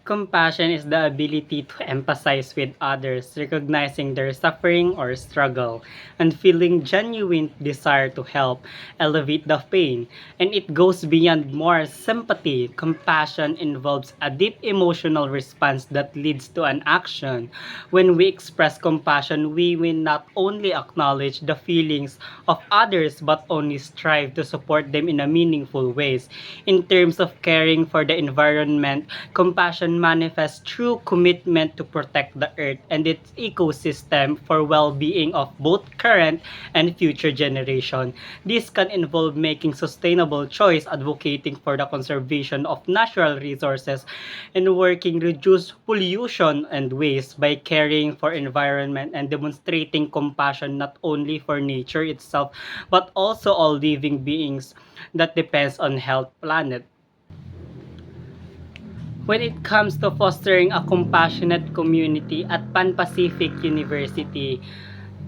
Compassion is the ability to empathize with others, recognizing their suffering or struggle, and feeling genuine desire to help elevate the pain. And it goes beyond more sympathy. Compassion involves a deep emotional response that leads to an action. When we express compassion, we will not only acknowledge the feelings of others but only strive to support them in a meaningful ways. In terms of caring for the environment, compassion manifests through commitment to protect the earth and its ecosystem for well-being of both current and future generation. This can involve making sustainable choice, advocating for the conservation of natural resources, and working reduce pollution and waste by caring for environment and demonstrating compassion not only for nature itself but also all living beings that depends on health planet. When it comes to fostering a compassionate community at Pan Pacific University,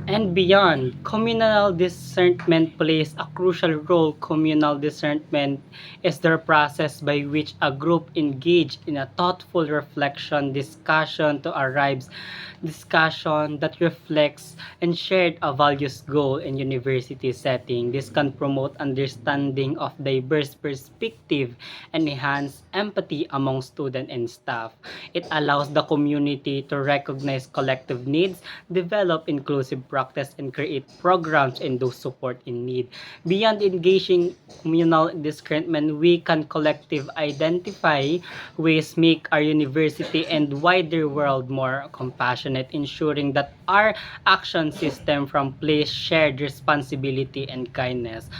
and beyond, communal discernment plays a crucial role. Communal discernment is the process by which a group engage in a thoughtful reflection, discussion that reflects and shared a values goal in university setting. This can promote understanding of diverse perspective and enhance empathy among student and staff. It allows the community to recognize collective needs, develop inclusive practice, and create programs and those support in need. Beyond engaging communal discernment, we can collectively identify ways make our university and wider world more compassionate, ensuring that our action system from place shared responsibility and kindness.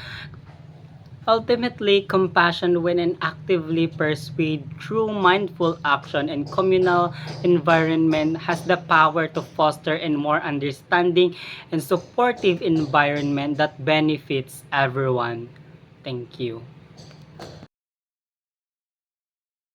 Ultimately, compassion when and actively pursued through mindful action and communal environment has the power to foster a more understanding and supportive environment that benefits everyone. Thank you.